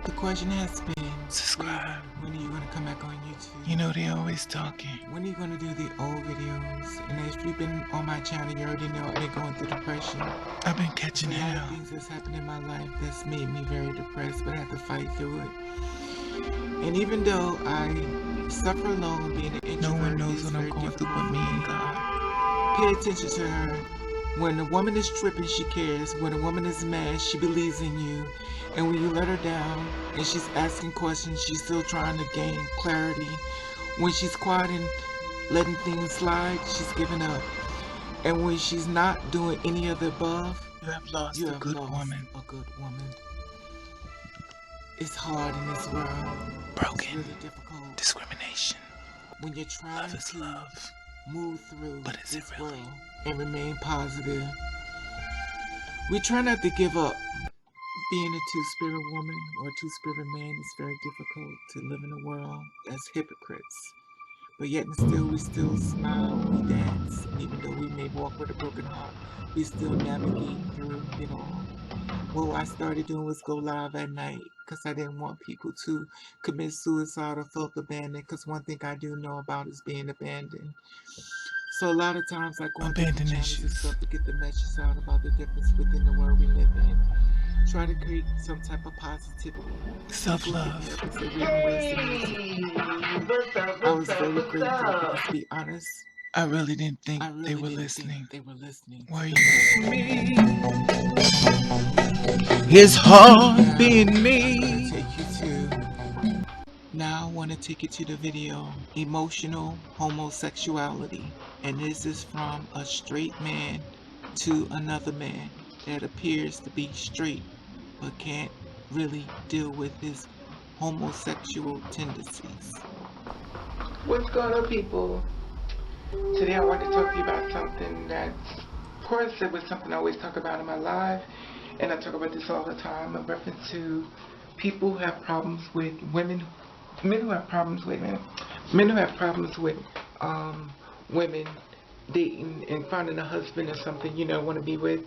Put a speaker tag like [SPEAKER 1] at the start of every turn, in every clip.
[SPEAKER 1] The question has been,
[SPEAKER 2] subscribe.
[SPEAKER 1] when are you going to come back on YouTube?
[SPEAKER 2] You know they always talking.
[SPEAKER 1] When are you going to do the old videos? And if you've been on my channel, you already know I've been going through depression.
[SPEAKER 2] I've been catching
[SPEAKER 1] There's a lot of
[SPEAKER 2] hell.
[SPEAKER 1] things that's happened in my life that's made me very depressed, but I have to fight through it. And even though I suffer alone being an introvert,
[SPEAKER 2] No one knows
[SPEAKER 1] it's
[SPEAKER 2] what I'm
[SPEAKER 1] very
[SPEAKER 2] going through
[SPEAKER 1] difficult
[SPEAKER 2] but me
[SPEAKER 1] for
[SPEAKER 2] and
[SPEAKER 1] me.
[SPEAKER 2] God.
[SPEAKER 1] Pay attention to her. When a woman is tripping, she cares. When a woman is mad, she believes in you. And when you let her down and she's asking questions, she's still trying to gain clarity. When she's quiet and letting things slide, she's giving up. And when she's not doing any of the above,
[SPEAKER 2] You have lost a good woman.
[SPEAKER 1] A good woman. It's hard in this world.
[SPEAKER 2] Broken.
[SPEAKER 1] It's really difficult.
[SPEAKER 2] Discrimination.
[SPEAKER 1] When you're trying
[SPEAKER 2] Love is
[SPEAKER 1] to
[SPEAKER 2] love.
[SPEAKER 1] move through
[SPEAKER 2] But is it
[SPEAKER 1] this
[SPEAKER 2] really?
[SPEAKER 1] world and remain positive, we try not to give up. Being a two-spirit woman or a two-spirit man is very difficult to live in a world as hypocrites. But yet and still, we still smile, we dance, and even though we may walk with a broken heart, we still navigate through it all. What I started doing was go live at night because I didn't want people to commit suicide or felt abandoned, because one thing I do know about is being abandoned. So a lot of times I go on different
[SPEAKER 2] Abandon
[SPEAKER 1] channels and
[SPEAKER 2] issues.
[SPEAKER 1] stuff to get the message out about the difference within the world we live in. Try to create some type of positivity.
[SPEAKER 2] Self-love.
[SPEAKER 1] I was very grateful because, to be honest,
[SPEAKER 2] I really didn't think
[SPEAKER 1] I really
[SPEAKER 2] they were
[SPEAKER 1] didn't
[SPEAKER 2] listening.
[SPEAKER 1] think they were listening.
[SPEAKER 2] Why are you me? It's hard being me.
[SPEAKER 1] Now I want to take you to the video, Emotional Homosexuality. And this is from a straight man to another man that appears to be straight but can't really deal with his homosexual tendencies. What's going on, people? Today I want to talk to you about something that, of course, it was something I always talk about in my life, and I talk about this all the time in reference to people who have problems with men who have problems with women dating and finding a husband or something, want to be with,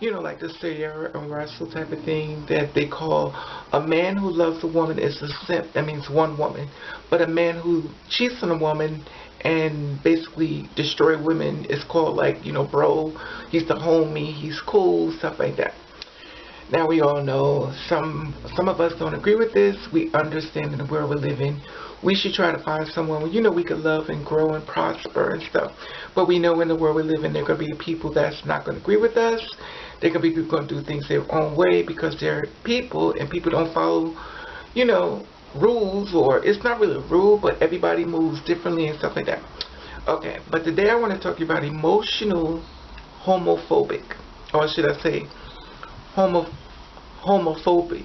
[SPEAKER 1] like the Sarah and Russell type of thing, that they call a man who loves a woman is a simp. That means one woman. But a man who cheats on a woman and basically destroy women is called, like, bro, he's the homie, he's cool, stuff like that. Now we all know some of us don't agree with this. We understand in the world we live in, we should try to find someone we could love and grow and prosper and stuff. But we know in the world we live in, there are going to be people that's not going to agree with us. There are going to be people going to do things their own way because they're people, and people don't follow, rules, or it's not really a rule, but everybody moves differently and stuff like that. Okay, but today I want to talk to you about emotional homophobic, or should I say homophobia.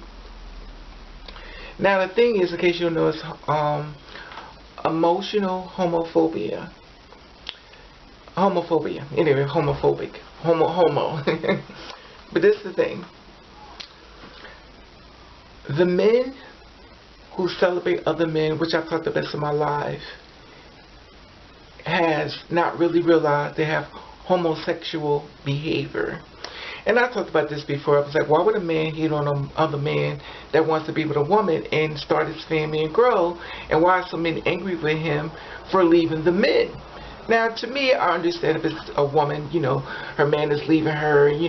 [SPEAKER 1] Now the thing is, in case you don't know, it's emotional homophobia. Anyway, homophobic. Homo. But this is the thing. The men who celebrate other men, which I've taught the best of my life, has not really realized they have homosexual behavior. And I talked about this before. I was like, why would a man hit on another man that wants to be with a woman and start his family and grow? And why are some men angry with him for leaving the men? Now, to me, I understand if it's a woman, her man is leaving her, he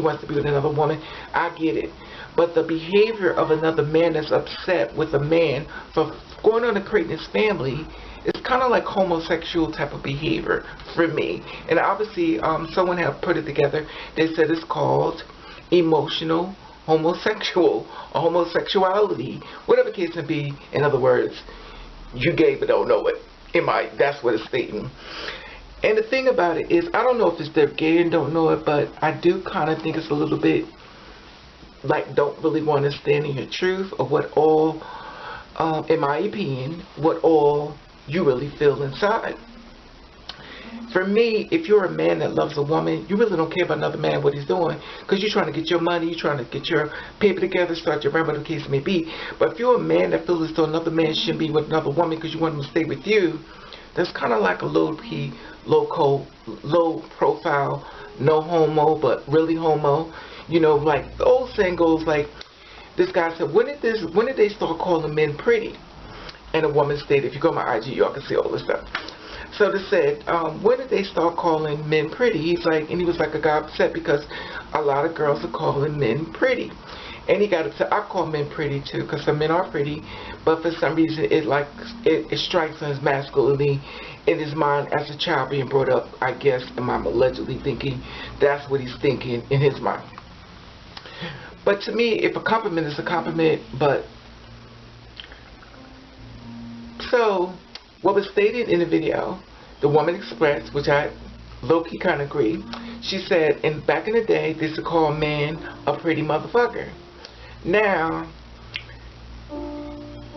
[SPEAKER 1] wants to be with another woman. I get it. But the behavior of another man that's upset with a man for going on and creating his family, it's kind of like homosexual type of behavior for me. And obviously, someone have put it together. They said it's called emotional homosexual or homosexuality, whatever the case may be. In other words, you gay but don't know it. That's what it's stating. And the thing about it is, I don't know if it's they're gay and don't know it, but I do kind of think it's a little bit like don't really want to stand in your truth of what all, in my opinion, what all you really feel inside. For me, if you're a man that loves a woman, you really don't care about another man, what he's doing, because you're trying to get your money, you're trying to get your paper together, start your rent, whatever the case may be. But if you're a man that feels as though another man shouldn't be with another woman because you want him to stay with you, that's kind of like a low profile, no homo, but really homo. Like the old saying goes, like, this guy said, when did they start calling men pretty? And a woman stated, if you go to my IG, y'all can see all this stuff. So they said, when did they start calling men pretty? He's like, and he was like, I got upset because a lot of girls are calling men pretty. And he got upset. I call men pretty too, because some men are pretty, but for some reason it strikes on his masculinity in his mind as a child being brought up, I guess, and I'm allegedly thinking that's what he's thinking in his mind. But to me, if a compliment is a compliment, but so what was stated in the video, the woman expressed, which I low-key kind of agree. She said, and back in the day, they used to call a man a pretty motherfucker. Now,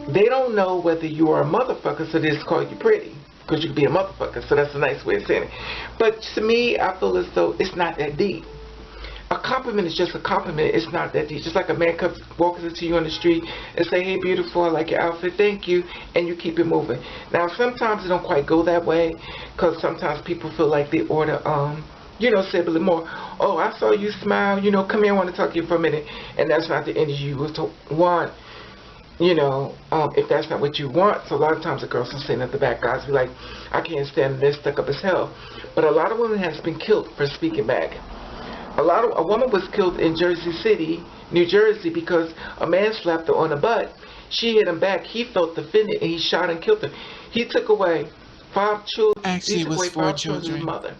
[SPEAKER 1] they don't know whether you are a motherfucker, so they just call you pretty, because you could be a motherfucker, so that's a nice way of saying it. But to me, I feel as though it's not that deep. A compliment is just a compliment. It's not that deep. Just like a man walks into you on the street and say, hey, beautiful, I like your outfit, thank you, and you keep it moving. Now, sometimes it don't quite go that way, because sometimes people feel like they ought to, you know, say a little more, oh, I saw you smile, you know, come here, I want to talk to you for a minute. And that's not the energy you was to want, you know, if that's not what you want. So a lot of times the girls are sitting at the back, guys be like, I can't stand this, stuck up as hell. But a lot of women has been killed for speaking back. A woman was killed in Jersey City, New Jersey, because a man slapped her on the butt. She hit him back. He felt offended and he shot and killed her. He took away 5 children.
[SPEAKER 2] Actually, it was 4 children.
[SPEAKER 1] His mother.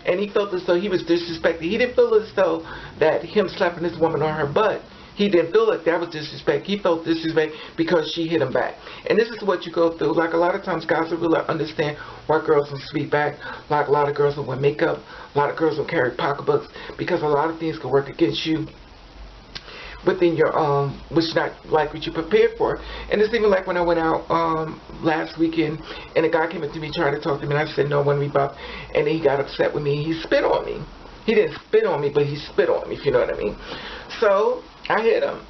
[SPEAKER 1] And he felt as though he was disrespected. He didn't feel as though that him slapping this woman on her butt, he didn't feel like that was disrespect. He felt disrespect because she hit him back. And this is what you go through. Like a lot of times guys don't really understand why girls don't speak back. Like a lot of girls don't wear makeup. A lot of girls don't carry pocketbooks, because a lot of things can work against you within your which not like what you prepared for. And it's even like when I went out last weekend and a guy came up to me trying to talk to me, and I said no, when we bumped, and then he got upset with me. He spit on me. He didn't spit on me, but he spit on me, if you know what I mean. So I hit him.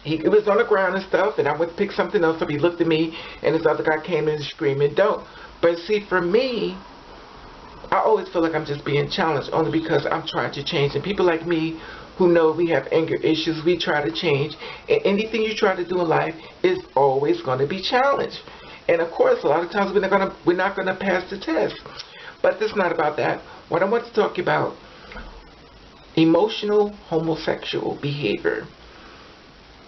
[SPEAKER 1] He was on the ground and stuff, and I went to pick something else up. He looked at me, and this other guy came in screaming, don't. But see, for me, I always feel like I'm just being challenged, only because I'm trying to change. And people like me who know we have anger issues, we try to change. And anything you try to do in life is always going to be challenged. And of course, a lot of times we're not going to pass the test. But this is not about that. What I want to talk about, emotional homosexual behavior.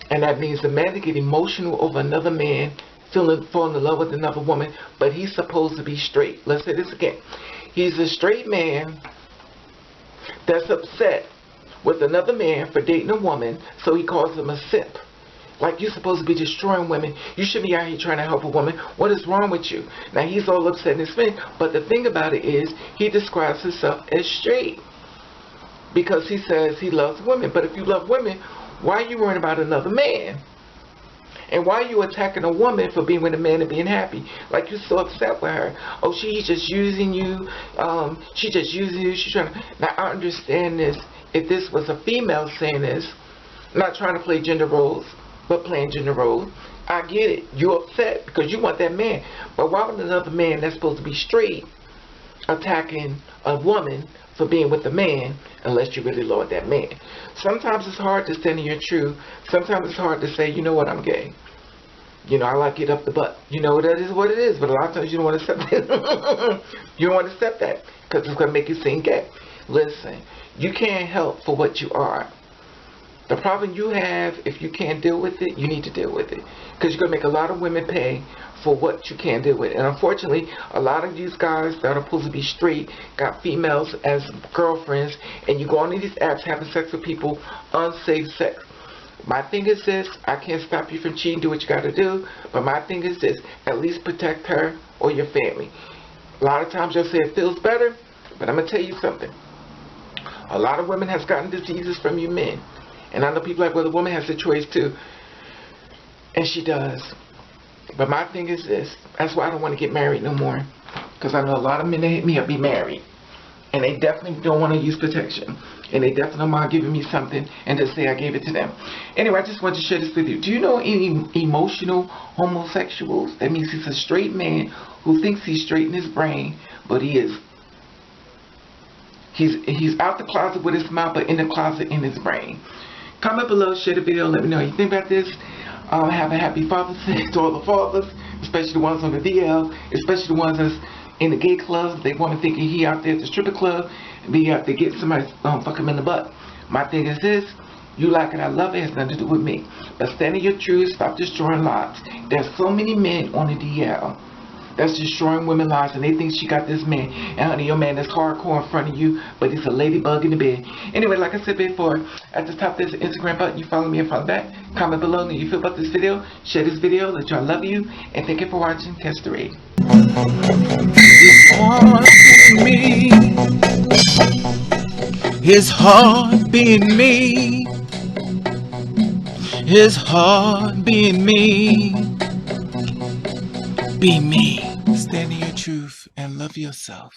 [SPEAKER 1] And that means the man to get emotional over another man, falling in love with another woman, but he's supposed to be straight. Let's say this again. He's a straight man that's upset with another man for dating a woman, so he calls him a simp. Like, you're supposed to be destroying women. You shouldn't be out here trying to help a woman. What is wrong with you? Now, he's all upset in his face, but the thing about it is, he describes himself as straight because he says he loves women. But if you love women, why are you worrying about another man? And why are you attacking a woman for being with a man and being happy? Like, you're so upset with her. Oh, she's just using you. She's just using you. She's trying to... Now, I understand this. If this was a female saying this, not trying to play gender roles, but playing gender roles, I get it. You're upset because you want that man. But why would another man that's supposed to be straight attacking a woman for being with a man unless you really love that man? Sometimes it's hard to stand in your truth. Sometimes it's hard to say, you know what, I'm gay. You know, I like it up the butt. You know, that is what it is. But a lot of times you don't want to accept it. You don't want to accept that because it's going to make you seem gay. Listen, you can't help for what you are. The problem you have, if you can't deal with it, you need to deal with it. Because you're going to make a lot of women pay for what you can't deal with. And unfortunately, a lot of these guys that are supposed to be straight got females as girlfriends, and you go on these apps having sex with people, unsafe sex. My thing is this, I can't stop you from cheating, do what you got to do, but my thing is this, at least protect her or your family. A lot of times you'll say it feels better, but I'm going to tell you something. A lot of women has gotten diseases from you men. And I know people like, well, the woman has a choice too. And she does. But my thing is this, that's why I don't want to get married no more. Because I know a lot of men that hit me up be married. And they definitely don't want to use protection. And they definitely don't mind giving me something and just say I gave it to them. Anyway, I just want to share this with you. Do you know any emotional homosexuals? That means he's a straight man who thinks he's straight in his brain, but he is. He's out the closet with his mouth, but in the closet in his brain. Comment below, share the video, let me know what you think about this. Have a happy Father's Day to all the fathers, especially the ones on the DL, especially the ones that's in the gay clubs. They woman thinking he out there at the stripper club, be out there getting somebody fuck him in the butt. My thing is this: you like it, I love it, it has nothing to do with me. But stand in your truth, stop destroying lives. There's so many men on the DL that's destroying women's lives, and they think she got this man. And honey, your man is hardcore in front of you, but he's a ladybug in the bed. Anyway, like I said before, at the top there's an Instagram button. You follow me and follow back. Comment below how you feel about this video. Share this video. Let y'all love you. And thank you for watching. Catch the Rave.
[SPEAKER 2] His heart being me. His heart being me. Be me. Stand in your truth and love yourself.